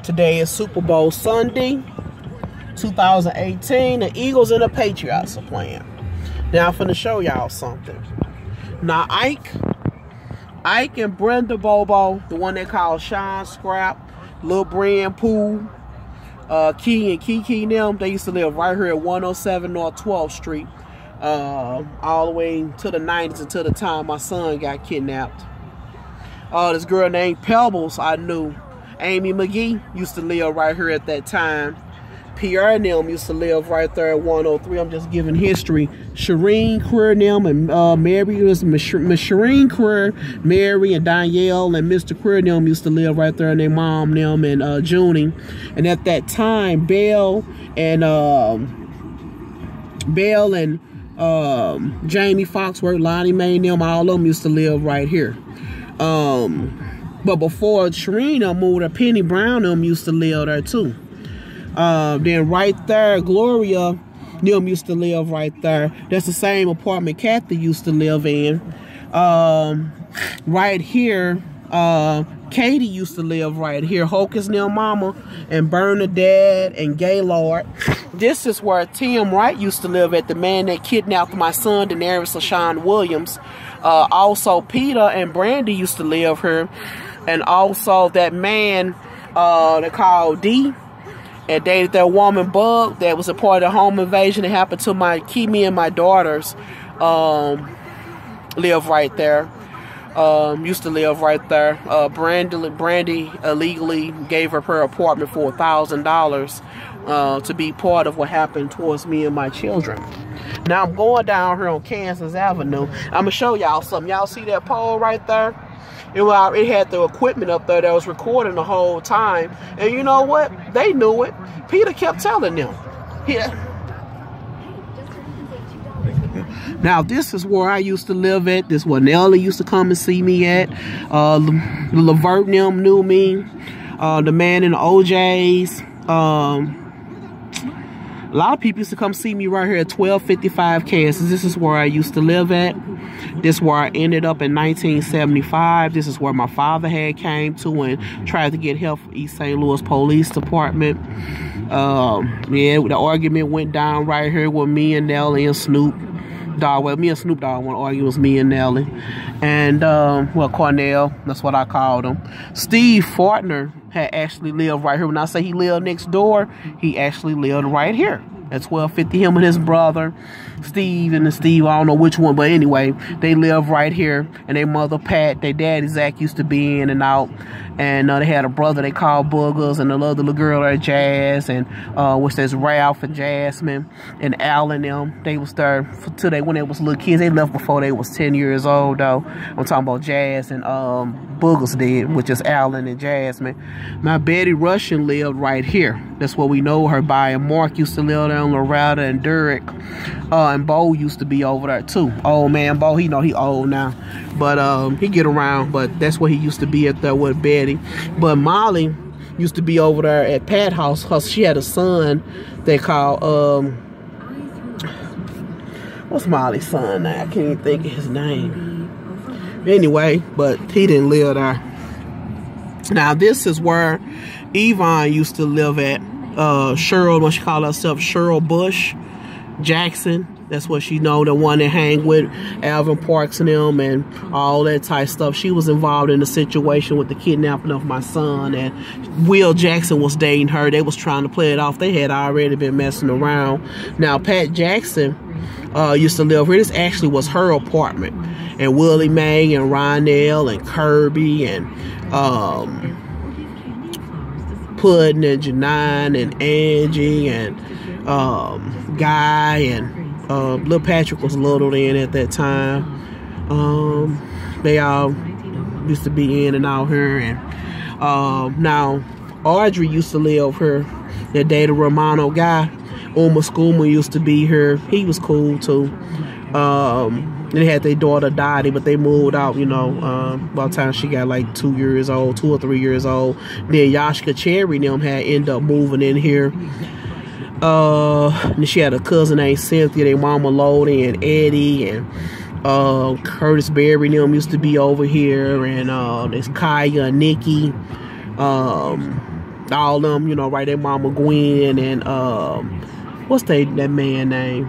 Today is Super Bowl Sunday, 2018. The Eagles and the Patriots are playing. Now I'm finna show y'all something. Now Ike and Brenda Bobo, the one they call Sean Scrap, Lil Brian Pooh, Key and Kiki and them, they used to live right here at 107 North 12th Street. All the way to the 90s until the time my son got kidnapped. This girl named Pebbles I knew. Amy McGee used to live right here at that time. Pierre and them used to live right there at 103. I'm just giving history. Shireen Career and them and Mary was Shireen Career, Mary and Danielle and Mr. Career and them used to live right there, and their mom them and Junie. And at that time, Belle and Jamie Foxworth, Lonnie Mae and them, all of them used to live right here. But before Sharina moved, Penny Brown them used to live there too. Then right there, Gloria them used to live right there. That's the same apartment Kathy used to live in. Right here, Katie used to live right here. Hocus Neil Mama and Bernadette and Gaylord. This is where Tim Wright used to live at, the man that kidnapped my son, Denarius Lashan Williams. Also, Peter and Brandy used to live here. And also that man they called D and dated that woman Bug that was a part of the home invasion that happened to me and my daughters. Live right there. Used to live right there. Brandy illegally gave her apartment for $1,000 to be part of what happened towards me and my children. Now I'm going down here on Kansas Avenue. I'm gonna show y'all something. Y'all see that pole right there? It had the equipment up there that was recording the whole time. And you know what? They knew it. Peter kept telling them. Now this is where I used to live at. This is where Nelly used to come and see me at. Levert and them knew me. The man in the OJs. A lot of people used to come see me right here at 1255 Kansas. This is where I used to live at. This is where I ended up in 1975. This is where my father had came to and tried to get help from East St. Louis Police Department. Yeah, the argument went down right here with me and Nelly and Snoop Dogg. Well, me and Snoop Dogg want to argue. It was me and Nelly. And, well, Cornell, that's what I called him. Steve Fortner had actually lived right here. When I say he lived next door, he actually lived right here at 1250. Him and his brother Steve, I don't know which one, but anyway, they live right here. And their mother Pat, their daddy Zach used to be in and out. And they had a brother they called Boogers, and the other little girl there Jazz, and which there's Ralph and Jasmine and Al and them. They was there till when they was little kids. They left before they was 10 years old though. I'm talking about Jazz and Boogers did, which is Alan and Jasmine. Now Betty Russian lived right here. That's what we know her by. And Mark used to live there on Loretta and Durrick. And Bo used to be over there too. Old man Bo, he old now, but he get around. But that's where he used to be at there with Betty. But Molly used to be over there at Pat house. She had a son they call what's Molly's son now? I can't even think of his name. Anyway, but he didn't live there. Now this is where Yvonne used to live at. Cheryl, what she called herself, Cheryl Bush Jackson. That's what she know, the one that hang with Alvin Parks and them and all that type stuff. She was involved in the situation with the kidnapping of my son, and Will Jackson was dating her. They was trying to play it off. They had already been messing around. Now Pat Jackson used to live here. This actually was her apartment. And Willie Mae and Ronell and Kirby and Puddin' and Janine and Angie and Guy and Lil Patrick was little then at that time. They all used to be in and out here. And now Audrey used to live here. That dated Romano guy. Uma Skooma used to be here. He was cool too. They had their daughter Dottie, but they moved out, you know, by the time she got like 2 years old, 2 or 3 years old. Then Yashka Cherry and them had ended up moving in here. And she had a cousin named Cynthia, their mama Lodi and Eddie, and Curtis Berry and them used to be over here, and there's Kaya and Nikki, all of them, you know, right, their mama Gwen and what's that man name?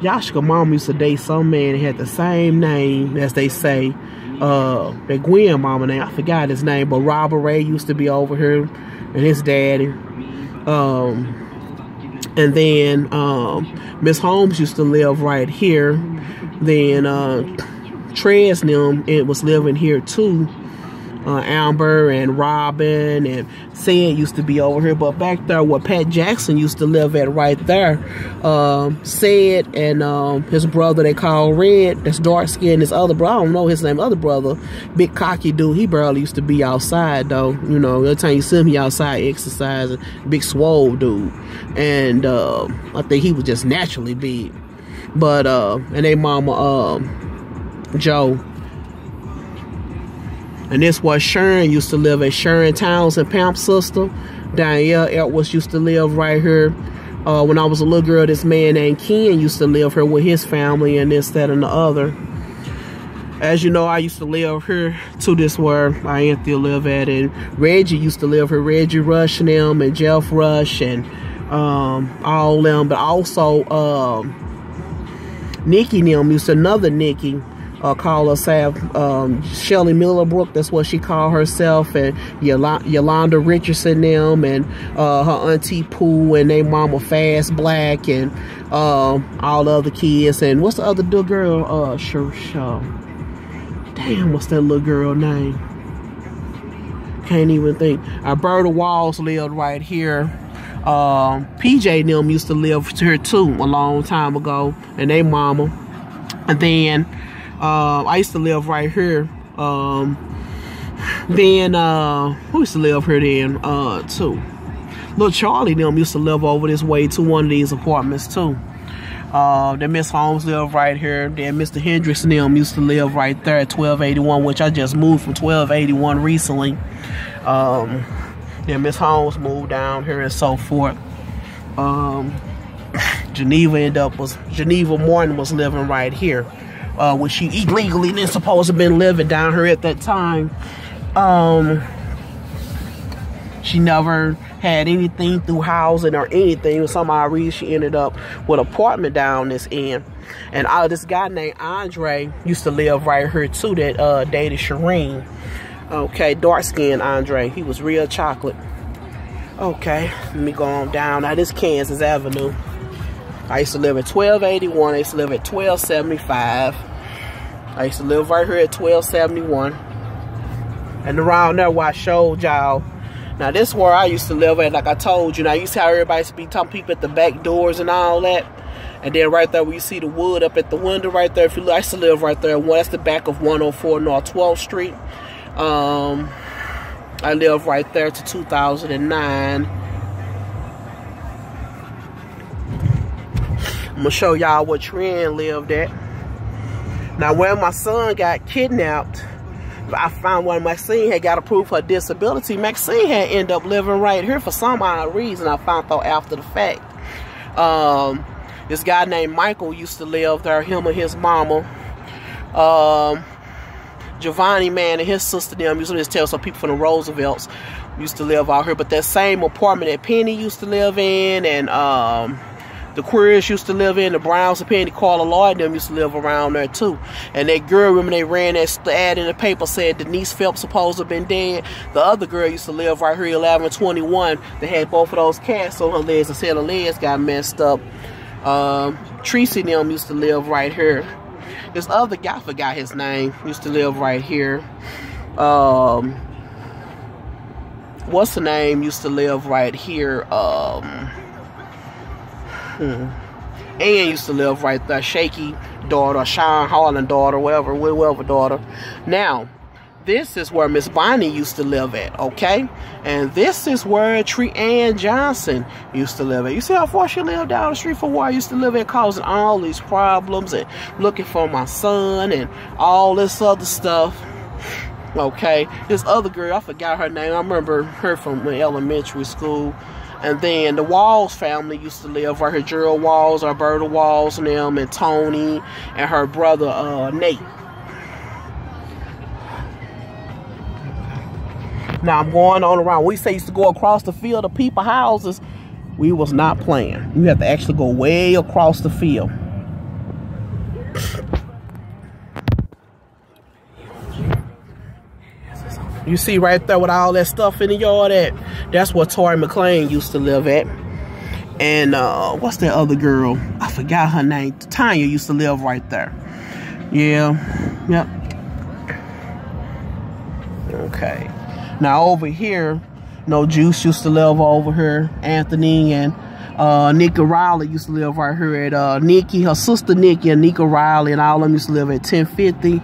Yashka mama used to date some man that had the same name as they say. That Gwen mama name, I forgot his name, but Robert Ray used to be over here and his daddy. And then Miss Holmes used to live right here. Then Trez and them, it was living here too. Amber and Robin and Sid used to be over here, but back there where Pat Jackson used to live at right there, Sid and his brother they call Red, that's dark skinned, his other brother, I don't know his name, other brother, big cocky dude, he barely used to be outside though, you know, every time you see him he outside exercising, big swole dude, and I think he was just naturally big, but and they mama Joe. And this was Sharon used to live at. Sharon Townsend, Pamp's sister. Danielle Edwards used to live right here. When I was a little girl, this man named Ken used to live here with his family and this, that, and the other. As you know, I used to live here to this where I still live at. And Reggie used to live here. Reggie Rush and them and Jeff Rush and all them. But also Nikki and them used to, another Nikki. Call herself Shelly Millerbrook, that's what she called herself, and Yolanda Richardson them, and her auntie Pooh, and they mama Fast Black, and all the other kids, and what's the other little girl? Damn, what's that little girl name? Can't even think. Alberta Walls lived right here. PJ and them used to live here too a long time ago, and they mama, and then I used to live right here. Then who used to live here then too? Little Charlie them used to live over this way to one of these apartments too. Then Miss Holmes lived right here. Then Mr. Hendricks and them used to live right there at 1281, which I just moved from 1281 recently. Then Miss Holmes moved down here and so forth. Geneva Morton was living right here. When she illegally then supposed to have been living down here at that time. She never had anything through housing or anything. For some odd reason, she ended up with an apartment down this end. And this guy named Andre used to live right here too, that dated Shireen. Okay, dark-skinned Andre. He was real chocolate. Okay, let me go on down. Now, this Kansas Avenue. I used to live at 1281. I used to live at 1275. I used to live right here at 1271. And around there where I showed y'all. Now this is where I used to live at, like I told you. Now you see how everybody used to be talking people at the back doors and all that. And then right there where you see the wood up at the window right there. If you look, I used to live right there. That's the back of 104 North 12th Street. I lived right there to 2009. I'm gonna show y'all what Trent lived at. Now, when my son got kidnapped, I found when Maxine had got approved for a disability. Maxine had ended up living right here for some odd reason. I found out after the fact. This guy named Michael used to live there, him and his mama. Giovanni, man, and his sister, them used to just tell some people from the Roosevelts used to live out here. But that same apartment that Penny used to live in, and the Queers used to live in, the Browns and Penny, Carla Lloyd, them used to live around there too. And that girl, remember they ran that ad in the paper said Denise Phelps supposed to have been dead. The other girl used to live right here, 1121. They had both of those casts on her legs and said her legs got messed up. Tracy and them used to live right here. This other guy, I forgot his name, used to live right here. What's the name? Used to live right here. Ann used to live right there. Shaky daughter, Sean Harlan daughter, whatever daughter. Now, this is where Miss Bonnie used to live at, okay? And this is where Ann Johnson used to live at. You see how far she lived down the street from where I used to live at, causing all these problems and looking for my son and all this other stuff. Okay, this other girl, I forgot her name. I remember her from elementary school. And then the Walls family used to live right here. Gerald Walls, Alberta Walls, and them, and Tony, and her brother Nate. Now I'm going on around. We used to go across the field of people's houses. We was not playing. You have to actually go way across the field. You see right there with all that stuff in the yard that's where Tori McLean used to live at. And what's that other girl? I forgot her name. Tanya used to live right there. Yeah. Yep. Okay. Now over here, Juice used to live over here. Anthony and Nikki Riley used to live right here at Nikki, her sister Nikki and Nikki Riley, and all of them used to live at 1050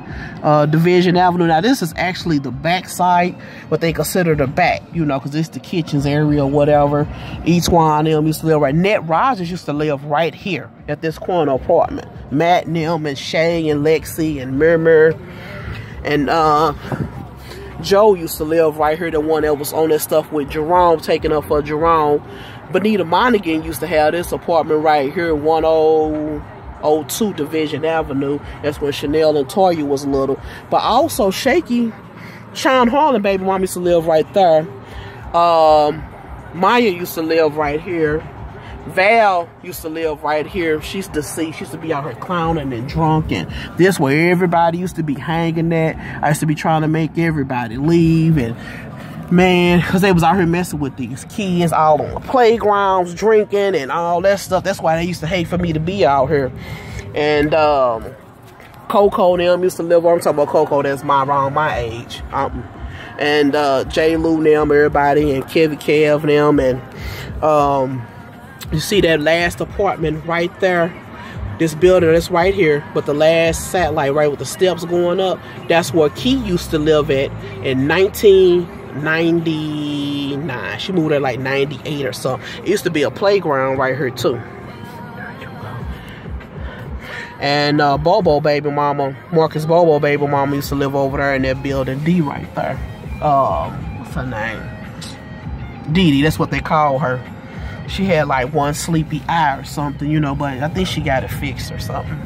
Division Avenue. Now this is actually the back side, what they consider the back, you know, because it's the kitchens area or whatever. Each one of them used to live right. Ned Rogers used to live right here at this corner apartment. Matt and them and Shay and Lexi and Mirmir and Joe used to live right here, the one that was on that stuff with Jerome, taking up for Jerome. Benita Monaghan used to have this apartment right here, 1002 Division Avenue. That's when Chanel and Toya was little. But also Shaky, Sean Harlan baby mom used to live right there. Maya used to live right here. Val used to live right here. She's deceased. She used to be out here clowning and drunk, and this where everybody used to be hanging at. I used to be trying to make everybody leave, and man, because they was out here messing with these kids all on the playgrounds, drinking and all that stuff. That's why they used to hate for me to be out here. And Coco and them used to live over. I'm talking about Coco that's around my age. And J. Lou and them, everybody, and Kevy Kev and them. And you see that last apartment right there? This building that's right here, but the last satellite right with the steps going up, that's where Key used to live at in 1999. She moved there like 98 or something. It used to be a playground right here too. And Bobo baby mama, Marcus Bobo baby mama used to live over there in that building D right there. What's her name? Dee Dee, that's what they call her. She had like one sleepy eye or something, you know, but I think she got it fixed or something.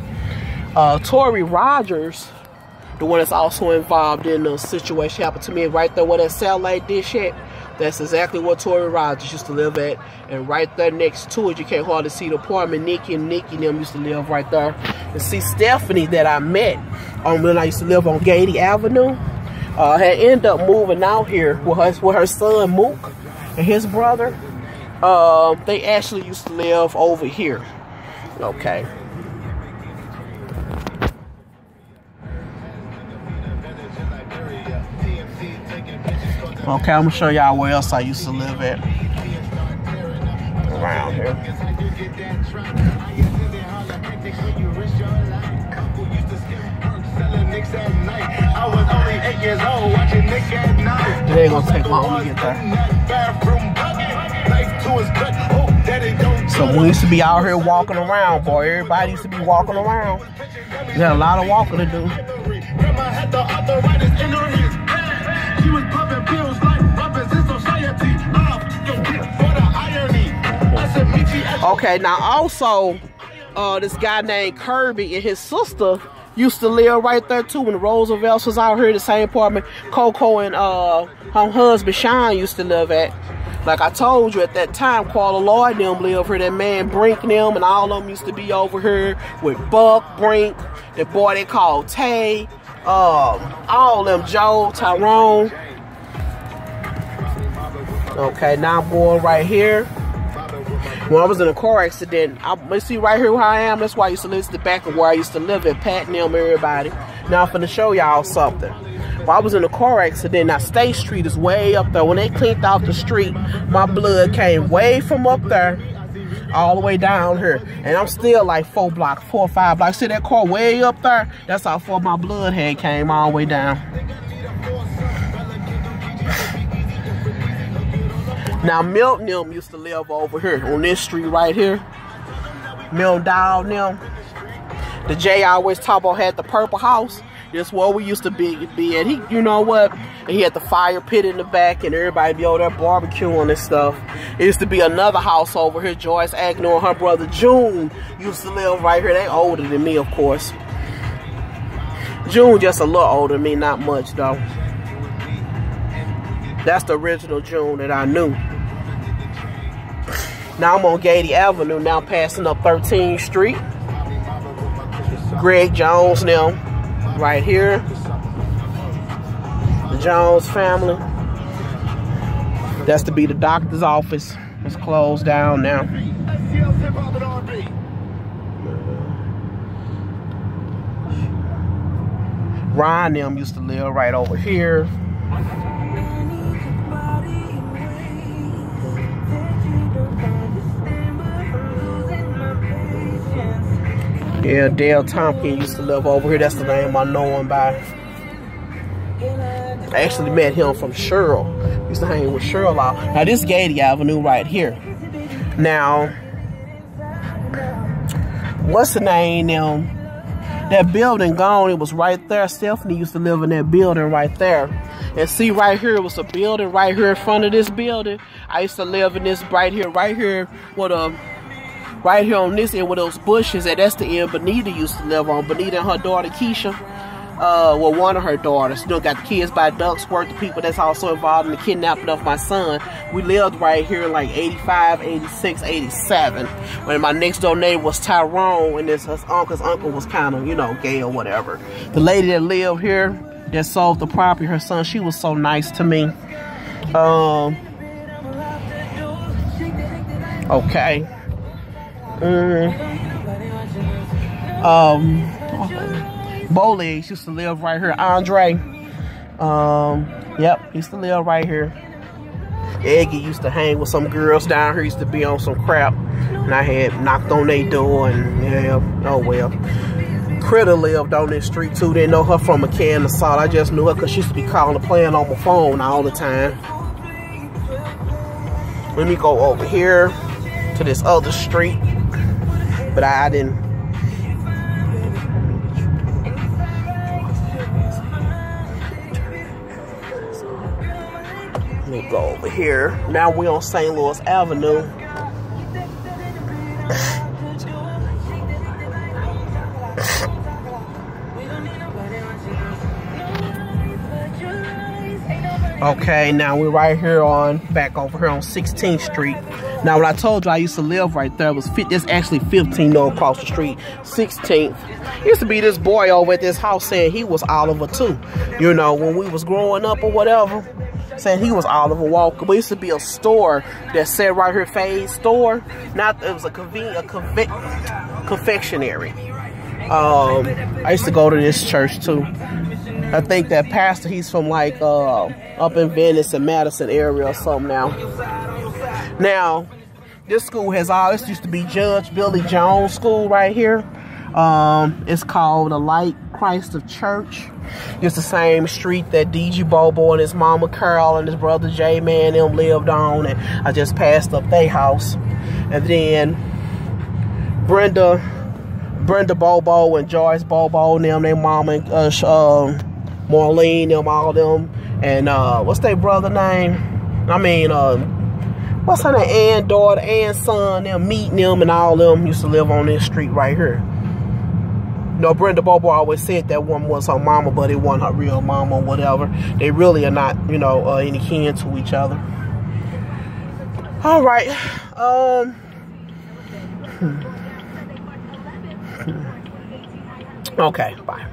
Tori Rogers, the one that's also involved in the situation happened to me right there where that satellite dish at. That's exactly where Tori Rogers used to live at. And right there next to it, you can't hardly see the apartment. Nikki and them used to live right there. And see, Stephanie that I met when I used to live on Gady Avenue, had ended up moving out here with her son Mook and his brother. They actually used to live over here. Okay. Okay, I'm gonna show y'all where else I used to live at. Around here. It ain't gonna take long to get there. So we used to be out here walking around, boy. Everybody used to be walking around. We had a lot of walking to do. Okay, now also, this guy named Kirby and his sister used to live right there too. When the Roosevelts was out here in the same apartment, Coco and her husband Sean used to live at. Like I told you at that time, Carla Lloyd them live here. That man Brink them and all of them used to be over here with Buck, Brink, that boy they called Tay, all of them, Joe, Tyrone. Okay, now I'm going right here. When I was in a car accident, let's see right here where I am. That's why I used to live the back of where I used to live at, Pat and them, everybody. Now I'm finna show y'all something. When I was in a car accident, now State Street is way up there. When they cleaned out the street, my blood came way from up there all the way down here. And I'm still like 4 or 5 blocks. See that car way up there? That's how far my blood had came all the way down. Now Milton them used to live over here on this street right here. Milton Dow them. The J I always talk about had the purple house. That's where we used to be at. He, you know what? And he had the fire pit in the back, and everybody be over there barbecuing and stuff. It used to be another house over here. Joyce Agnew and her brother June used to live right here. They older than me, of course. June just a little older than me, not much though. That's the original June that I knew. Now I'm on Gady Avenue, now passing up 13th Street. Greg Jones now, right here. The Jones family. That's to be the doctor's office. It's closed down now. Ryan them used to live right over here. Yeah, Dale Tompkins used to live over here. That's the name I know him by. I actually met him from Cheryl. Used to hang with Cheryl out. Now this Gady Avenue right here. Now, what's the name now? That building gone, it was right there. Stephanie used to live in that building right there. And see right here, it was a building right here in front of this building. I used to live in this right here with a, right here on this end with those bushes. And that's the end Benita used to live on. Benita and her daughter Keisha. Well, one of her daughters. You know, got the kids by Ducksworth, the people that's also involved in the kidnapping of my son. We lived right here like 85, 86, 87. When my next door neighbor was Tyrone, and his uncle was kind of, you know, gay or whatever. The lady that lived here, that sold the property, her son, she was so nice to me. Okay. Bowlegs used to live right here. Andre, yep, used to live right here. Eggy used to hang with some girls down here. Used to be on some crap, and I had knocked on their door, and yeah, oh well. Critter lived on this street too. Didn't know her from a can of salt. I just knew her because she used to be calling and playing on my phone all the time. Let me go over here to this other street, but I didn't. Let me go over here. Now we're on St. Louis Avenue. Okay, now we're right here back over here on 16th Street. Now, when I told you I used to live right there, it was there's actually 15 across the street, 16th. Used to be this boy over at this house saying he was Oliver too. You know, when we was growing up or whatever, saying he was Oliver Walker. But it used to be a store that said right here, Faye's store. Not, it was a confectionery. I used to go to this church too. I think that pastor, he's from like up in Venice and Madison area or something now. Now, this school has this used to be Judge Billy Jones School right here. It's called the Light Christ of Church. It's the same street that D.G. Bobo and his mama Carol and his brother J-Man them lived on, and I just passed up their house. And then Brenda Bobo and Joyce Bobo and them, their mama and Marlene, them, all them, and what's their brother name? I mean, what's her name? Ann daughter, Ann son, them, meeting them, and all them used to live on this street right here. No, Brenda Bobo always said that one was her mama, but it wasn't her real mama or whatever. They really are not, you know, any kin to each other. All right. Okay, bye.